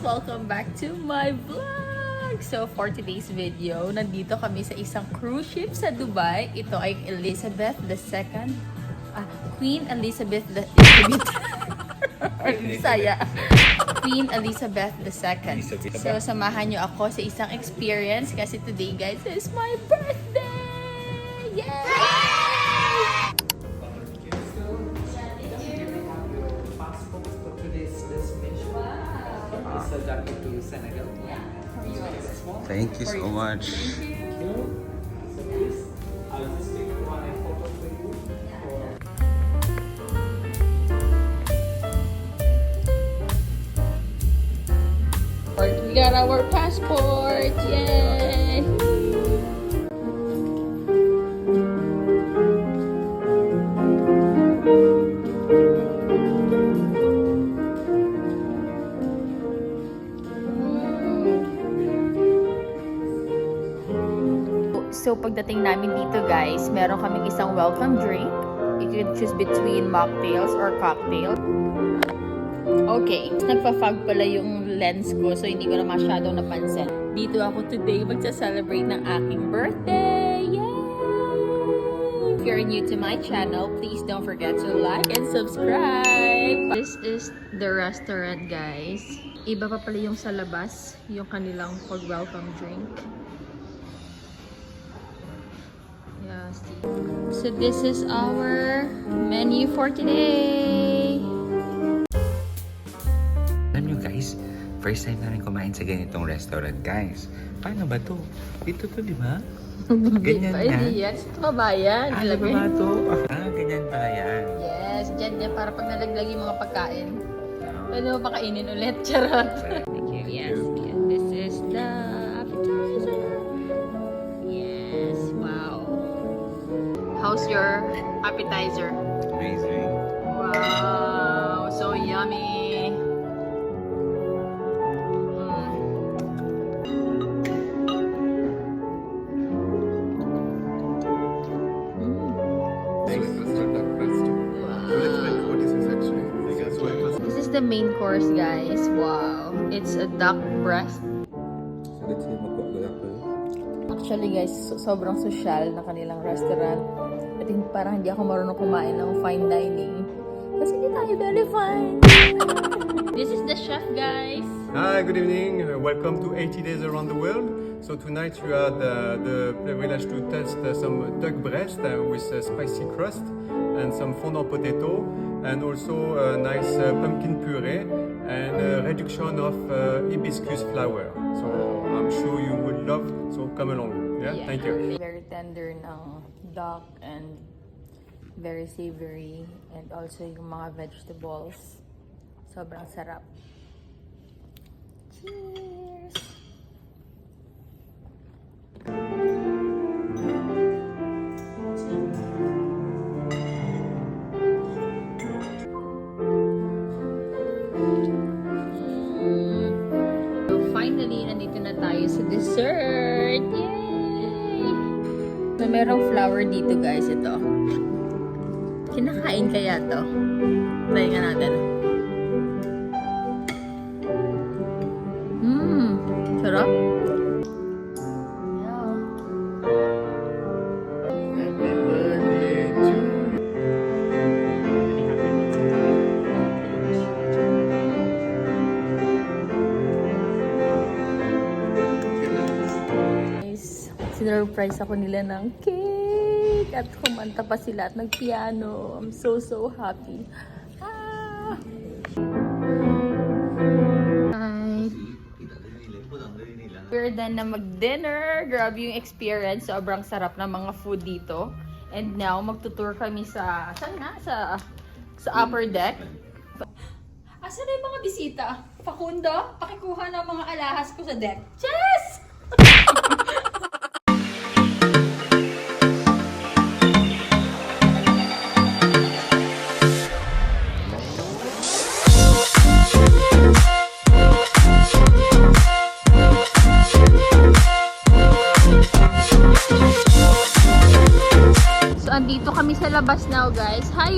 Welcome back to my vlog! So for today's video, nandito kami sa isang cruise ship sa Dubai. Ito ay Elizabeth II. Queen Elizabeth Saya. Queen Elizabeth II. So samahan nyo ako sa isang experience kasi today guys is my birthday! Yay! Adapted to Senegal. Yeah. Thank you so much. Thank you. So please, I'll just take one photo for you. We got our passport! Yay! So pagdating namin dito guys, meron kaming isang welcome drink. You can choose between mocktails or cocktail. Okay, nagpa-fog pala yung lens ko so hindi ko na masyadong napansin. Dito ako today magsa-celebrate ng aking birthday! Yay! If you're new to my channel, please don't forget to like and subscribe! This is the restaurant guys. Iba pa pala yung sa labas, yung kanilang pag-welcome drink. So this is our menu for today. Alam nyo guys, first time namin kumain sa ganitong restaurant guys. Paano ba to? Dito to, di ba? Ganyan yan. Hindi yan. Sa kabayan. Alam mo ba to? Ganyan pala yan. Yes, dyan yan. Para pag nalaglag yung mga pagkain. Pwede mo pakainin ulit. Charot. Thank you. Yes. This is the appetizer. Yes. Wow. How's your appetizer? Amazing. Wow, so yummy. This is the main course, guys. Wow, it's a duck breast. Actually guys, sobrang social na kanilang restaurant. At parang hindi ako marunong kumain ng fine dining. Kasi hindi tayo very fine. This is the chef, guys. Hi, good evening. Welcome to 80 Days Around the World. So tonight you had the privilege to test some duck breast with spicy crust and some fondant potato and also a nice pumpkin puree and a reduction of hibiscus flower. So I'm sure you would love, so come along. Yeah. Thank you. Very tender ng duck and very savory and also yung mga vegetables. Sobrang sarap. Cheers! So finally, nandito na tayo sa dessert! Yay! So merong flower dito guys, ito. Kinakain kaya to? Try nga natin. Sarap. Sinurprise ako nila ng cake. at kumanta pa sila at nagpiano. I'm so happy. Ah! Hi! We're done na mag-dinner. Grabe yung experience. Sobrang sarap ng mga food dito. And now, magtutour kami sa... Saan na? Sa upper deck. Asan na yung mga bisita? Facundo, pakikuha ng mga alahas ko sa deck. Yes! So, andito kami sa labas now, guys. Hi!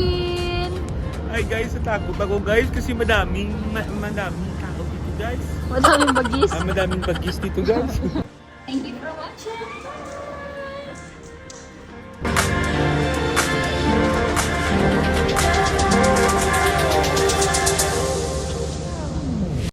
Ay guys, natakot ako guys kasi madaming tao dito guys. Madaming bagis. Madaming bagis dito guys. Thank you for watching!